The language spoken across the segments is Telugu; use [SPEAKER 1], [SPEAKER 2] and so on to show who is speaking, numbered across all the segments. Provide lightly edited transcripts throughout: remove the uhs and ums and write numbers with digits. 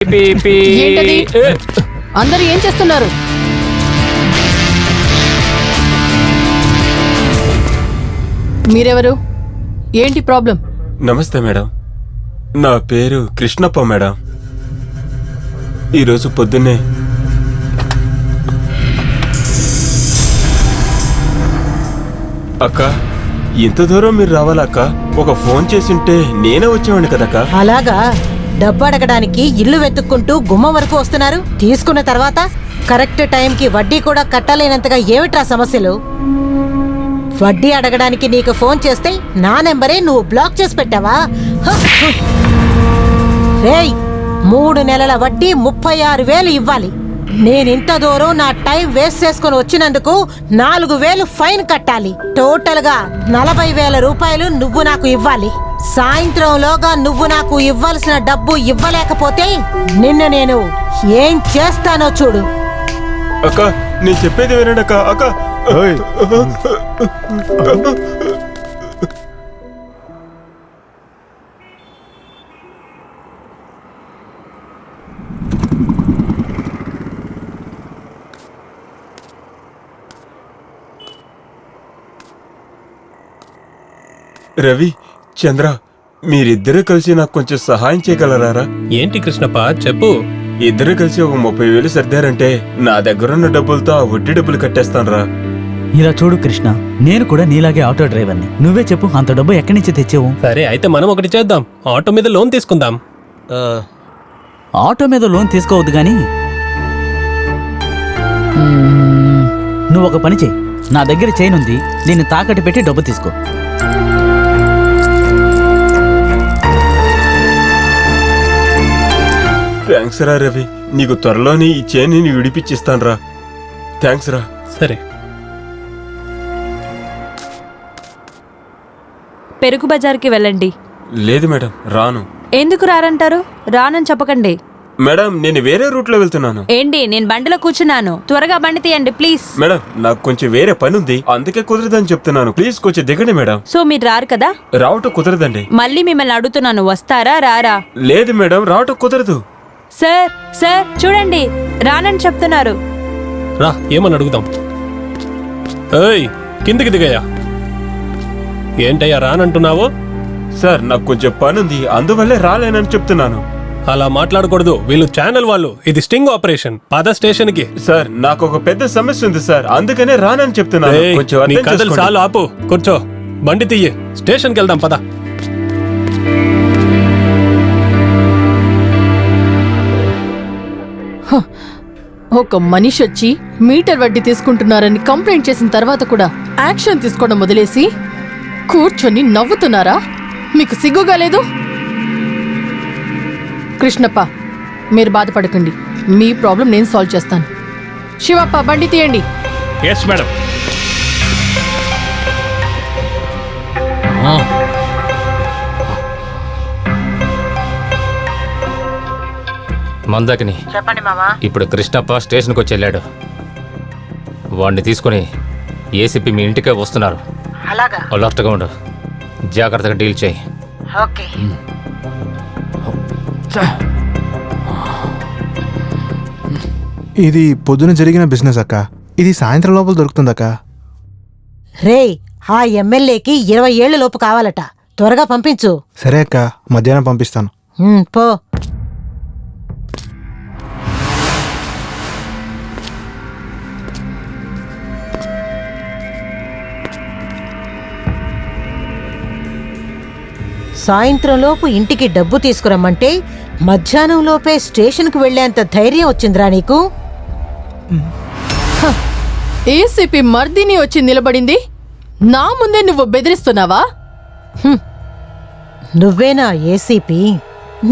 [SPEAKER 1] ఏంటది? అందరూ ఏం చేస్తున్నారు? మీరెవరు? ఏంటి ప్రాబ్లం?
[SPEAKER 2] నమస్తే మేడం, నా పేరు కృష్ణప్ప మేడం. ఈరోజు పొద్దున్నే అక్క, ఇంత దూరం మీరు రావాలక్క? ఒక ఫోన్ చేసింటే నేనే వచ్చేవాడిని కదక్క.
[SPEAKER 3] అలాగా? డబ్బు అడగడానికి ఇల్లు వెతుక్కుంటూ గుమ్మం వరకు వస్తున్నారు. తీసుకున్న తర్వాత కరెక్ట్ టైంకి వడ్డీ కూడా కట్టలేనంతగా ఏమిట్రా సమస్యలు? వడ్డీ అడగడానికి నీకు ఫోన్ చేస్తే నా నెంబరే నువ్వు బ్లాక్ చేసి పెట్టావా? రేయ్, 3 నెలల వడ్డీ 36,000 ఇవ్వాలి. నేనింత దూరం నా టైం వేస్ట్ చేసుకుని వచ్చినందుకు 4,000 ఫైన్ కట్టాలి. టోటల్ గా 40,000 రూపాయలు నువ్వు నాకు ఇవ్వాలి. సాయంత్రంలోగా నువ్వు నాకు ఇవ్వాల్సిన డబ్బు ఇవ్వలేకపోతే నిన్ను నేను ఏం చేస్తానో చూడు.
[SPEAKER 2] అక్క, నేను చెప్పేది వినండి అక్క. అక్క, రవి, చంద్ర, మీరిద్దరూ కలిసి నాకు కొంచెం సహాయం చేయగలరా?
[SPEAKER 4] ఏంటి కృష్ణప్ప, చెప్పు.
[SPEAKER 2] ఇద్దరు కలిసి ఒక 30,000 సర్దారంటే నా దగ్గరున్న డబ్బులతో ఆ వడ్డీ డబ్బులు కట్టేస్తానరా.
[SPEAKER 5] ఇలా చూడు కృష్ణ, నేను కూడా నీలాగే ఆటో డ్రైవర్ని. నువ్వే చెప్పు, అంత డబ్బు ఎక్కడి నుంచి తెచ్చావు?
[SPEAKER 4] సరే, అయితే మనం ఒకటి చేద్దాం. ఆటో మీద లోన్ తీసుకుందాం.
[SPEAKER 5] ఆటో మీద లోన్ తీసుకోవద్దు గాని నువ్వు ఒక పని చెయ్యి. నా దగ్గర చైన్ ఉంది, దీన్ని తాకట్టు పెట్టి డబ్బు తీసుకో.
[SPEAKER 2] థ్యాంక్స్ రా రవి, నీకు త్వరలోని ఈ చైన్ ని విడిపించిస్తాను రా. థ్యాంక్స్ రా.
[SPEAKER 4] సరే.
[SPEAKER 6] పెరుగు బజార్కి వెళ్ళండి.
[SPEAKER 2] లేదు మేడం, రాను.
[SPEAKER 6] ఎందుకు రారంటారు? రానని చెప్పకండి.
[SPEAKER 2] మేడం, నేను వేరే రూట్ లో వెళ్తున్నాను.
[SPEAKER 6] ఏంటి, నేను బండిలో కూర్చున్నాను. త్వరగా బండి తీయండి ప్లీజ్.
[SPEAKER 2] మేడం, నాకు కొంచెం వేరే పని ఉంది, అందుకే కుదరదని చెప్తున్నాను. ప్లీజ్ కొంచెం దిగండి మేడం.
[SPEAKER 6] సో మీరు రారు కదా?
[SPEAKER 2] రావటం కుదరదండి.
[SPEAKER 6] మళ్ళీ మిమ్మల్ని అడుగుతున్నాను, వస్తారా రారా?
[SPEAKER 2] లేదు మేడం, రావటం కుదరదు.
[SPEAKER 6] సార్ సార్ చూడండి, రానని చెప్తున్నారు.
[SPEAKER 4] రా, ఏమని అడుగుదాం. ఏయ్, కిందికి దిగయ్యా. ఏంటయ్యా రానంటున్నావు?
[SPEAKER 2] సార్, నాకు కొంచెం పని ఉంది, అందువల్లే రాలేనని చెప్తున్నాను.
[SPEAKER 4] అలా మాట్లాడకూడదు, వీళ్ళు ఛానల్ వాళ్ళు. ఇది స్టింగ్ ఆపరేషన్. పద స్టేషన్ కి.
[SPEAKER 2] సార్, నాకు ఒక పెద్ద సమస్య ఉంది సార్, అందుకనే రానని చెప్తున్నాను. కొంచెం
[SPEAKER 4] నీ
[SPEAKER 2] అర్థం
[SPEAKER 4] కథలు
[SPEAKER 2] చేసుకోండి.
[SPEAKER 4] చాలు, ఆపు, కూర్చో. బండి తీయి, స్టేషన్కి వెళ్దాం, పద.
[SPEAKER 1] ఒక మనిషి వచ్చి మీటర్ వడ్డీ తీసుకుంటున్నారని కంప్లైంట్ చేసిన తర్వాత కూడా యాక్షన్ తీసుకోవడం వదిలేసి కూర్చొని నవ్వుతున్నారా? మీకు సిగ్గుగా లేదు? కృష్ణప్ప, మీరు బాధపడకండి, మీ ప్రాబ్లం నేను సాల్వ్ చేస్తాను. శివప్ప, బండి తీయండి.
[SPEAKER 4] Yes madam.
[SPEAKER 7] మందాకిని,
[SPEAKER 3] చెప్పండి మామా.
[SPEAKER 7] ఇప్పుడు కృష్ణప్ప స్టేషన్కి వచ్చి వెళ్ళాడు. వాడిని తీసుకుని ఏసీపీ మీ ఇంటికే వస్తున్నారు.
[SPEAKER 3] అలాగా?
[SPEAKER 7] అలర్ట్గా ఉండు, జాగ్రత్తగా డీల్ చేయి.
[SPEAKER 3] ఓకే.
[SPEAKER 8] ఇది పొద్దున జరిగిన బిజినెస్ అక్క, ఇది సాయంత్రం లోపల దొరుకుతుందక్క.
[SPEAKER 3] రేయ్, ఆ ఎమ్మెల్యేకి 20 ఏళ్ల లోపు కావాలట. త్వరగా పంపించు.
[SPEAKER 8] సరే అక్క, మధ్యాహ్నం పంపిస్తాను.
[SPEAKER 3] పో. సాయంత్రంలోపు ఇంటికి డబ్బు తీసుకురమ్మంటే మధ్యాహ్నంలోపే స్టేషన్కి వెళ్లేంత ధైర్యం వచ్చిందిరా నీకు?
[SPEAKER 1] ఏసీపీ మర్దిని వచ్చి నిలబడింది, నా ముందే నువ్వు బెదిరిస్తున్నావా?
[SPEAKER 3] నువ్వేనా ఏసీపీ?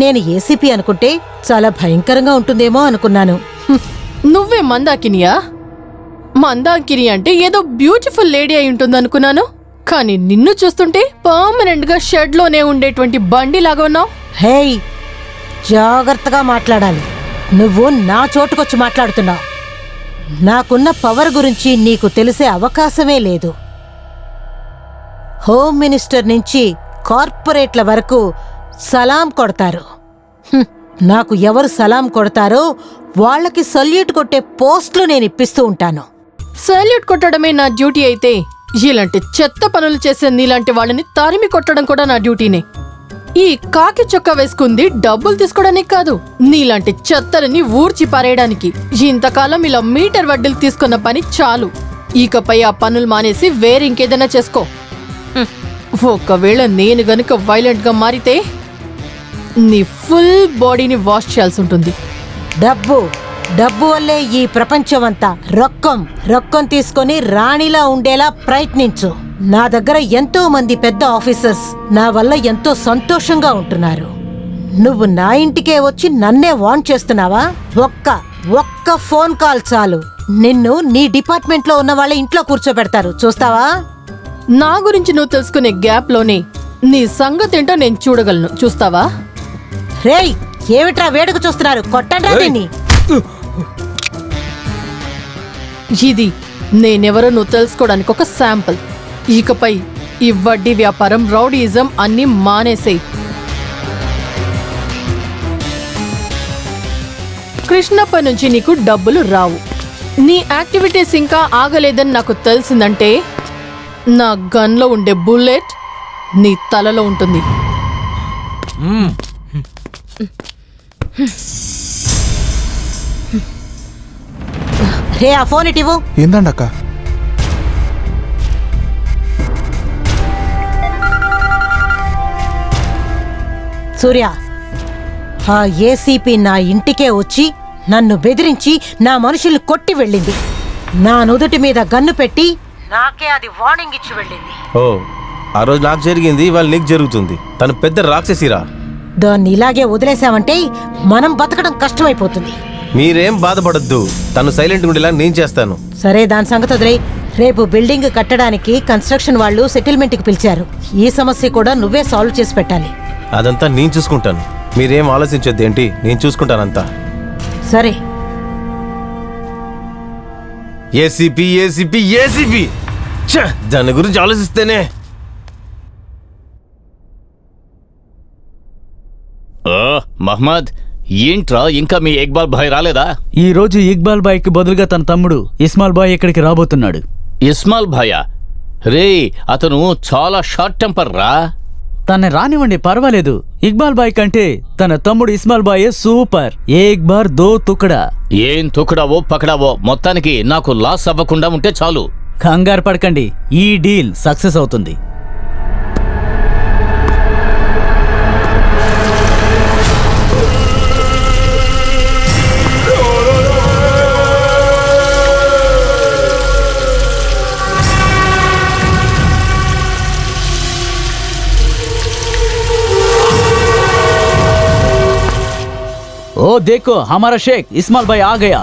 [SPEAKER 3] నేను ఏసీపీ అనుకుంటే చాలా భయంకరంగా ఉంటుందేమో అనుకున్నాను.
[SPEAKER 1] నువ్వే మందాకినియా? మందాకిని అంటే ఏదో బ్యూటిఫుల్ లేడీ అయి ఉంటుందనుకున్నాను, కానీ నిన్ను చూస్తుంటే పర్మనెంట్ గా షెడ్ లోనే ఉండేటువంటి బండి లాగా ఉన్నావు.
[SPEAKER 3] హేయ్, జాగ్రత్తగా మాట్లాడాలి. నువ్వు నా చోటుకొచ్చి మాట్లాడుతున్నావు. నాకున్న పవర్ గురించి నీకు తెలిసే అవకాశమే లేదు. హోమ్ మినిస్టర్ నుంచి కార్పొరేట్ల వరకు సలాం కొడతారు. నాకు ఎవరు సలాం కొడతారో వాళ్ళకి సల్యూట్ కొట్టే పోస్టులు నేను ఇప్పిస్తూ ఉంటాను.
[SPEAKER 1] సాల్యూట్ కొట్టడమే నా డ్యూటీ అయితే ఇలాంటి చెత్త పనులు చేసే నీలాంటి వాళ్ళని తరిమి కొట్టడం కూడా నా డ్యూటీనే. ఈ కాకి చొక్కా వేసుకుంది డబ్బులు తీసుకోవడానికి కాదు, నీలాంటి చెత్తలని ఊర్చి పారేయడానికి. ఇంతకాలం ఇలా మీటర్ వడ్డీలు తీసుకున్న పని చాలు. ఇకపై ఆ పనులు మానేసి వేరే ఇంకేదైనా చేసుకో. ఒకవేళ నేను గనుక వైలెంట్ గా మారితే నీ ఫుల్ బాడీని వాష్ చేయాల్సి ఉంటుంది.
[SPEAKER 3] డబ్బు డబ్బు వల్లే ఈ ప్రపంచమంతా. రొక్కం తీసుకొని రాణిలా ఉండేలా ప్రయత్నించు. నా దగ్గర ఎంతో మంది పెద్ద ఆఫీసర్స్ నా వల్ల ఎంతో సంతోషంగా ఉంటున్నారు. నువ్వు నా ఇంటికే వచ్చి నన్నే వార్న్ చేస్తున్నావా? ఒక్క ఫోన్ కాల్ చాలు, నిన్ను నీ డిపార్ట్మెంట్ లో ఉన్న వాళ్ళ ఇంట్లో కూర్చోబెడతారు. చూస్తావా?
[SPEAKER 1] నా గురించి నువ్వు తెలుసుకునే గ్యాప్ లోనే నీ సంగతేంటో నేను చూడగలను. చూస్తావా?
[SPEAKER 3] రేయ్, ఏమిట్రా వేడుక చూస్తున్నారు? కొట్టండి దీన్ని.
[SPEAKER 1] ఇది నేనెవరో నువ్వు తెలుసుకోవడానికి ఒక శాంపుల్. ఇకపై ఈ వడ్డీ వ్యాపారం, రౌడీయిజం అన్నీ మానేసేయ్. కృష్ణప్ప నుంచి నీకు డబ్బులు రావు. నీ యాక్టివిటీస్ ఇంకా ఆగలేదని నాకు తెలిసిందంటే నా గన్లో ఉండే బుల్లెట్ నీ తలలో ఉంటుంది.
[SPEAKER 3] రే, ఆ ఫోన్ ఇటివ్వు.
[SPEAKER 8] ఏందండి అక్క?
[SPEAKER 3] సూర్య, ఆ ఏసీపీ నా ఇంటికే వచ్చి నన్ను బెదిరించి నా మనుషుల్ని కొట్టి వెళ్ళింది. నా నుదుటి మీద గన్ను పెట్టి నాకే అది వార్నింగ్ ఇచ్చి వెళ్ళింది.
[SPEAKER 9] ఓ, ఆ రోజు నాకు జరిగింది, ఇవాళ నీకు జరుగుతుంది. తను పెద్ద రాక్షసిరా.
[SPEAKER 3] దాన్ని ఇలాగే వదిలేసామంటే మనం బతకడం కష్టమైపోతుంది.
[SPEAKER 9] మీరేం బాధపడద్దు, తను సైలెంట్ ఉండేలా నేను చేస్తాను.
[SPEAKER 3] సరే, దాని సంగతి వదిలే. రేపు బిల్డింగ్ కట్టడానికి కన్స్ట్రక్షన్ వాళ్ళు సెటిల్మెంట్కి పిలిచారు. ఈ సమస్య కూడా నువ్వే సాల్వ్ చేసి పెట్టాలి.
[SPEAKER 9] అదంతా నేను చూసుకుంటాను, మీరేం ఆలోచించొద్దు. ఏంటి, నేను చూసుకుంటానంతా.
[SPEAKER 3] సరే.
[SPEAKER 9] ఏసీపీ ఏసీపీ ఏసీపీ, దాని గురించి ఆలోచిస్తేనే.
[SPEAKER 10] మహమ్మద్, ఏంట్రా ఇంకా మీ ఇక్బాల్ భాయ్ రాలేదా?
[SPEAKER 5] ఈ రోజు ఇక్బాల్ బాయ్ కి బదులుగా తన తమ్ముడు ఇస్మాల్ బాయ్ ఇక్కడికి రాబోతున్నాడు.
[SPEAKER 10] ఇస్మాల్ భాయా? రే, అతను చాలా షార్ట్ టెంపర్ రా.
[SPEAKER 5] తన రానివ్వండి, పర్వాలేదు. ఇక్బాల్ బాయ్ కంటే తన తమ్ముడు ఇస్మాల్ బాయే సూపర్. ఏక్ బార్ దో తుకడా.
[SPEAKER 10] ఏం తుకడావో పకడావో, మొత్తానికి నాకు లాస్ అవ్వకుండా ఉంటే చాలు.
[SPEAKER 5] కంగారు పడకండి, ఈ డీల్ సక్సెస్ అవుతుంది. ओ देखो, हमारा शेख इस्माल भाई आ गया।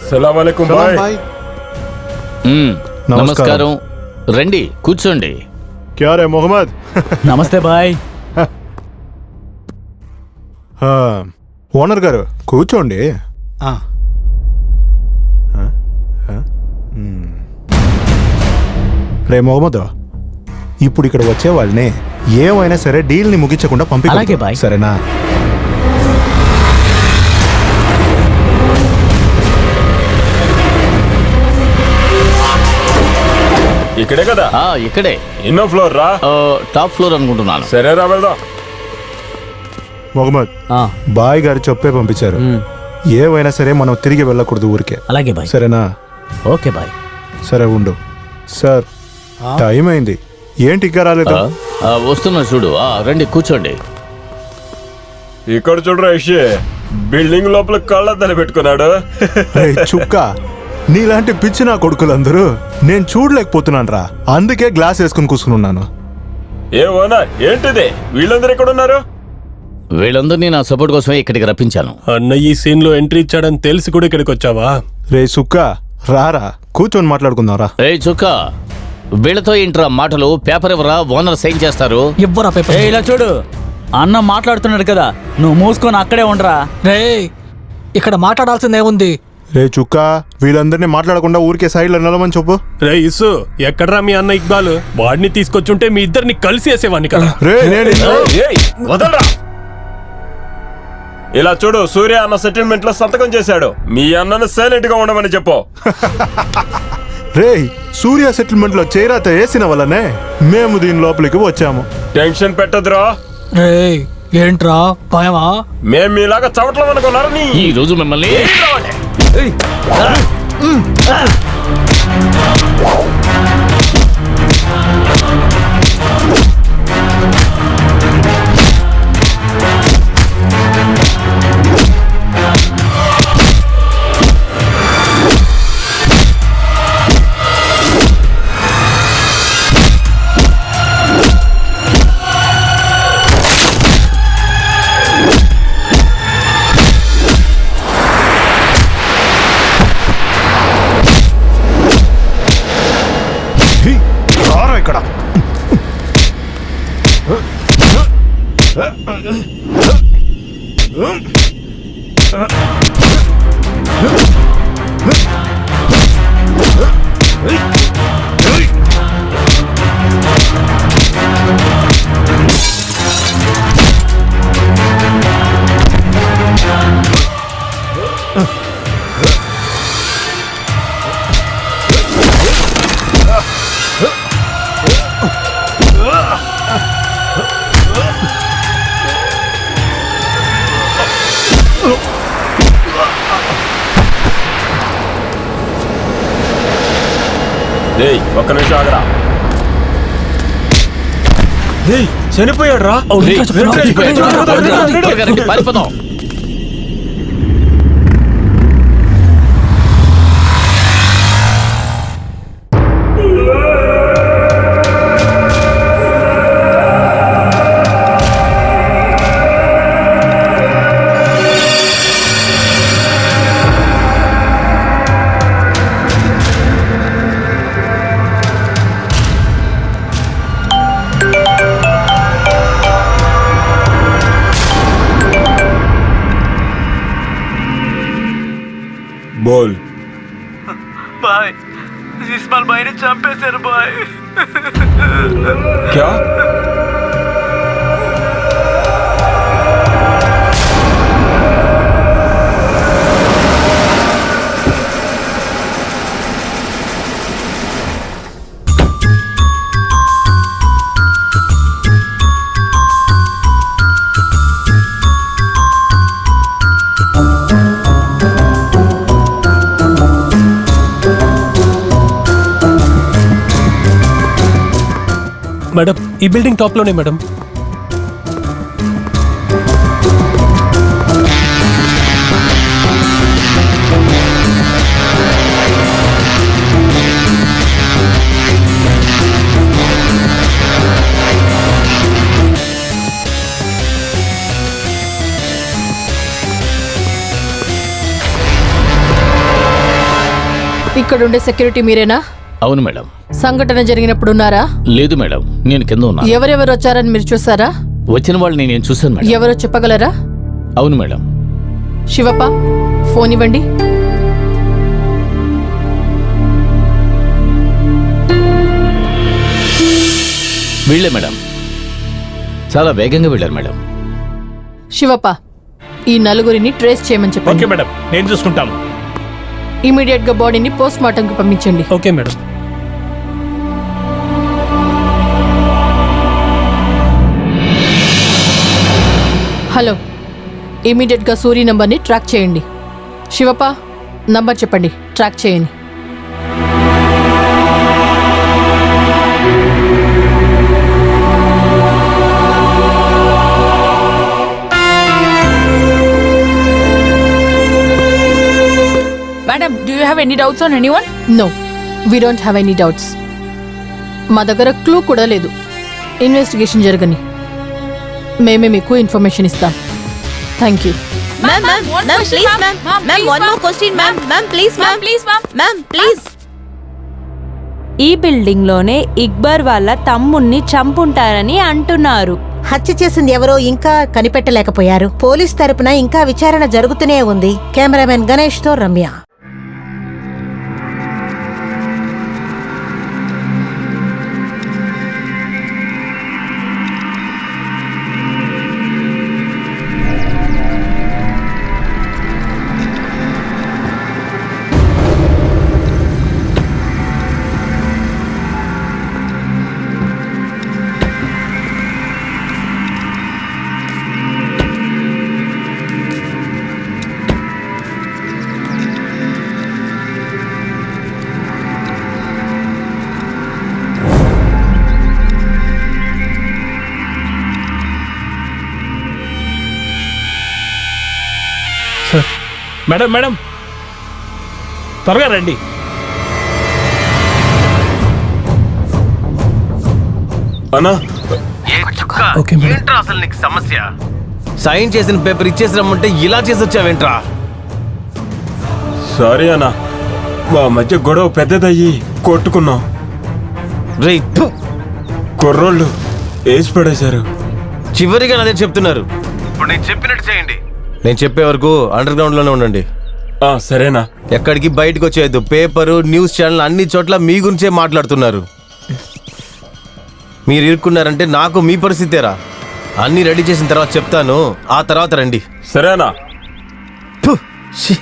[SPEAKER 2] సలాం అలైకుం బాయ్.
[SPEAKER 8] బాయ్.
[SPEAKER 10] నమస్కారం. రండి, కూర్చోండి.
[SPEAKER 8] క్యా రే మొహమ్మద్?
[SPEAKER 5] నమస్తే బాయ్.
[SPEAKER 8] ఓనర్ గారు కూర్చోండి. రే మొహమ్మద్, ఇప్పుడు ఇక్కడ వచ్చే వాళ్ళని ఏమైనా సరే డీల్ ని ముగించకుండా పంపి.
[SPEAKER 5] అలాగే బాయ్.
[SPEAKER 8] సరేనా?
[SPEAKER 2] ఇక్కడే కదా?
[SPEAKER 10] ఇక్కడే.
[SPEAKER 2] ఎన్నో ఫ్లోర్ రా?
[SPEAKER 10] టాప్ ఫ్లోర్ అనుకుంటున్నాను.
[SPEAKER 2] సరే రా, వెళ్దాం.
[SPEAKER 8] మొహమ్మద్, బాయ్ గారు చెప్పే పంపించారు. ఏమైనా సరే మనం తిరిగి వెళ్ళకూడదు ఊరికే.
[SPEAKER 5] అలాగే బాయ్.
[SPEAKER 8] సరేనా?
[SPEAKER 5] Okay bye.
[SPEAKER 8] సరే ఉండు. సార్, టైం అయింది. ఏంటి ఇంకా రాలేదు?
[SPEAKER 10] వస్తున్నా, చూడు. రండి, కూర్చోండి.
[SPEAKER 2] ఇక్కడ చూడరా ఇషే, బిల్డింగ్ లోపల కళ్ళద్దాలు పెట్టుకున్నాడు.
[SPEAKER 8] రేయ్ చుక్క, నీలాంటి పిచ్చి నా కొడుకులందరూ నేను చూడలేకపోతున్నాను రా. అందుకే గ్లాస్ వేసుకుని కూర్చుని ఉన్నాను.
[SPEAKER 2] ఏ ఓనర్, ఏంటిది? వీళ్ళందరూ ఎక్కడ ఉన్నారు?
[SPEAKER 10] వీళ్ళందరినీ నా సపోర్ట్ కోసమే ఇక్కడికి రప్పించాను.
[SPEAKER 4] అన్న ఈ సీన్ లో ఎంట్రీ ఇచ్చాడని తెలిసి కూడా ఇక్కడికి వచ్చావా?
[SPEAKER 8] రే సుక్క, రారా, కూర్చొని మాట్లాడుకుందాం రా.
[SPEAKER 10] ఏ చుక్క, వీళ్ళతో ఏంట్రా మాటలు? పేపర్ ఎవరా? ఓనర్ సైన్ చేస్తారు.
[SPEAKER 5] ఇలా చూడు, అన్న మాట్లాడుతున్నాడు కదా, నువ్వు మూసుకొని అక్కడే ఉండరా.
[SPEAKER 11] రే, ఇక్కడ మాట్లాడాల్సిందేముంది?
[SPEAKER 8] రే చుక్క, వీళ్ళందరినీ మాట్లాడకుండా ఊరికే సైడ్లో నిలమని చెప్పు.
[SPEAKER 4] రే ఇసు, ఎక్కడ్రా మీ అన్న ఇక్బాల్? వాడిని తీసుకొచ్చుంటే మీ ఇద్దరిని కలిసి వేసేవాడిని కదా.
[SPEAKER 8] రే నేను
[SPEAKER 2] వదలరా. ఇలా చూడు, సూర్య అన్న సెటిల్మెంట్ లో సంతకం చేశాడు. మీ అన్నను సైలెంట్ గా ఉండమని చెప్పు.
[SPEAKER 8] రే, సూర్య సెటిల్మెంట్ లో చేరాత వేసిన వల్లనే మేము దీని లోపలికి వచ్చాము.
[SPEAKER 2] టెన్షన్ పెట్టదురా.
[SPEAKER 11] రే ఏంట్రా భయమా?
[SPEAKER 2] మేం మీలాగా చవట్లం అనుకున్నారు.
[SPEAKER 10] ఈ రోజు మిమ్మల్ని
[SPEAKER 8] రారా ఇక్కడ.
[SPEAKER 2] డేయ్, ఒక్క నిమిషం ఆగరా. డేయ్, చనిపోయాడు రా.
[SPEAKER 10] త్వరగా రండి, పారిపోదాం.
[SPEAKER 2] बोल।
[SPEAKER 5] బాయ్, ఇస్మాల్ భాయ్ని చంపేశారు బాయ్.
[SPEAKER 2] क्या?
[SPEAKER 4] మేడం, ఈ బిల్డింగ్ టాప్ లోనే మేడం.
[SPEAKER 1] ఇక్కడుండే సెక్యూరిటీ మీరేనా?
[SPEAKER 10] అవును మేడం.
[SPEAKER 1] సంఘటన జరిగినప్పుడు ఉన్నారా?
[SPEAKER 10] లేదు మేడం, నేను కింద ఉన్నా.
[SPEAKER 1] ఎవరెవరు వచ్చారని మీరు చూసారా?
[SPEAKER 10] వచ్చిన వాళ్ళని నేను చూశాను మేడం.
[SPEAKER 1] ఎవరో చెప్పగలరా?
[SPEAKER 10] అవును మేడం.
[SPEAKER 1] శివప్ప, ఫోన్ ఇవ్వండి.
[SPEAKER 10] వీళ్ళే మేడం, చాలా వేగంగా వెళ్ళారు మేడం.
[SPEAKER 1] శివప్ప, ఈ నలుగురిని ట్రేస్ చేయమని చెప్పండి.
[SPEAKER 4] ఓకే మేడం, నేను చూసుకుంటాను.
[SPEAKER 1] ఇమీడియట్ గా బాడీని పోస్ట్ మార్టం కి పంపించండి.
[SPEAKER 4] Okay madam.
[SPEAKER 1] హలో, ఇమీడియట్ గా సూరి నంబర్ని ట్రాక్ చేయండి. శివప్ప, నంబర్ చెప్పండి, ట్రాక్ చేయండి.
[SPEAKER 6] Madam, do you have any doubts on anyone?
[SPEAKER 1] No, we don't have any doubts. మా దగ్గర క్లూ కూడా లేదు. ఇన్వెస్టిగేషన్ జరగని మేమే మీకు ఇన్ఫర్మేషన్ ఇస్తాం. Thank you.
[SPEAKER 6] ఈ బిల్డింగ్ లోనే ఇక్బార్ వాళ్ళ తమ్ముణ్ణి చంపుంటారని అంటున్నారు.
[SPEAKER 3] హత్య చేసింది ఎవరో ఇంకా కనిపెట్టలేకపోయారు. పోలీస్ తరపున ఇంకా విచారణ జరుగుతూనే ఉంది. కెమెరామెన్ గణేష్ తో రమ్య.
[SPEAKER 4] సార్ మేడం మేడం త్వరగా రండి.
[SPEAKER 2] అన్నా
[SPEAKER 4] ఓకే మేడం.
[SPEAKER 9] ఏంట్రా అసలు నీకు సమస్య? సైన్ చేసిన పేపర్ ఇచ్చేసి రమ్మంటే ఇలా చేసి వచ్చావేంట్రా?
[SPEAKER 2] సారీ అన్నా, మా మధ్య గొడవ పెద్దదయ్యి కొట్టుకున్నాం.
[SPEAKER 9] రేయ్ థు.
[SPEAKER 2] కుర్రోళ్ళు వేసి పడేశారు.
[SPEAKER 9] చివరిగా అదే చెప్తున్నారు. ఇప్పుడు నేను చెప్పినట్టు చేయండి. నేను చెప్పే వరకు అండర్ గ్రౌండ్ లోనే ఉండండి.
[SPEAKER 2] సరేనా?
[SPEAKER 9] ఎక్కడికి బయటకు వచ్చేయద్దు. పేపరు, న్యూస్ ఛానల్ అన్ని చోట్ల మీ గురించే మాట్లాడుతున్నారు. మీరు ఇరుక్కున్నారంటే నాకు మీ పరిస్థితేరా. అన్నీ రెడీ చేసిన తర్వాత చెప్తాను, ఆ తర్వాత రండి.
[SPEAKER 2] సరేనా?
[SPEAKER 9] థు. ఛీ.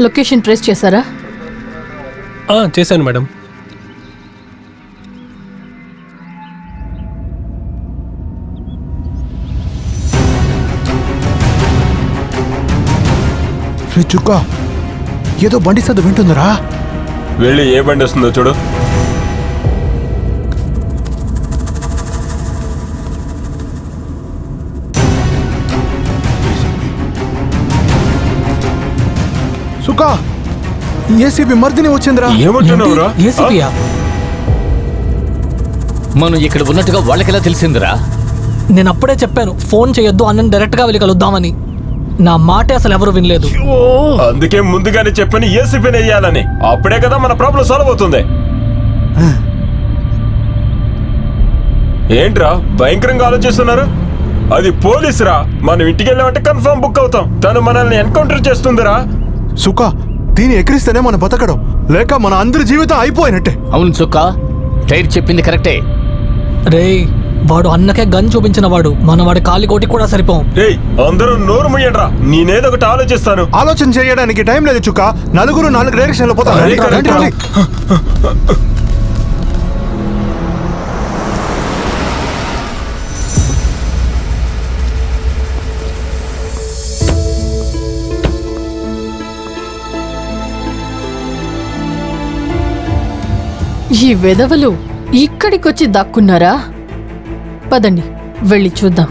[SPEAKER 1] లొకేషన్ ట్రేస్ చేశారా?
[SPEAKER 4] చేశాను మేడం.
[SPEAKER 8] రే చుక్క, ఏదో బండి సద్దు వింటుందిరా.
[SPEAKER 2] వెళ్ళి ఏ బండి వస్తుందో చూడు.
[SPEAKER 8] సుక్క, ఏసీబీ మర్దిని వచ్చిందిరా.
[SPEAKER 2] ఏమంటున్నావురా?
[SPEAKER 11] ఏసీపీయా?
[SPEAKER 10] మనం ఇక్కడ ఉన్నట్టుగా వాళ్ళకెలా తెలిసిందిరా?
[SPEAKER 11] నేను అప్పుడే చెప్పాను ఫోన్ చేయొద్దు, అన్నని డైరెక్ట్ గా వెళ్ళి కలుద్దామని. నా మాటే అసలు ఎవరు వినలేదు.
[SPEAKER 2] అందుకే ముందుగానే చెప్పని ఏసీపీని వేయాలని. అప్పుడే కదా మన ప్రాబ్లం సాల్వ్ అవుతుంది. ఏంట్రా భయంకరంగా ఆలోచిస్తున్నారు? అది పోలీసురా. మనం ఇంటికి వెళ్ళామంటే కన్ఫర్మ్ బుక్ అవుతాం. తను మనల్ని ఎన్కౌంటర్ చేస్తుందిరా.
[SPEAKER 8] సుక్క, దీన్ని ఎక్కిరిస్తేనే మన బతకడం, లేక మన అందరి జీవితం అయిపోయినట్టే.
[SPEAKER 10] అవును చుక్క, టైర్ చెప్పింది కరెక్టే.
[SPEAKER 11] రేయ్, వాడు అన్నకే గన్ చూపించిన వాడు. మన వాడి కాలి కోటి కూడా సరిపోం.
[SPEAKER 2] ఏయ్, అందరూ నోరు ముయ్యండ్రా. నేనేదో ఒకటి ఆలోచిస్తాను.
[SPEAKER 8] ఆలోచన చేయడానికి టైం లేదు చుక్క. నలుగురు 4 డైరెక్షన్లో పోతారు. రండి, రండి.
[SPEAKER 1] ఈ వెధవలు ఇక్కడికొచ్చి దాక్కున్నారా? పదండి వెళ్ళి చూద్దాం.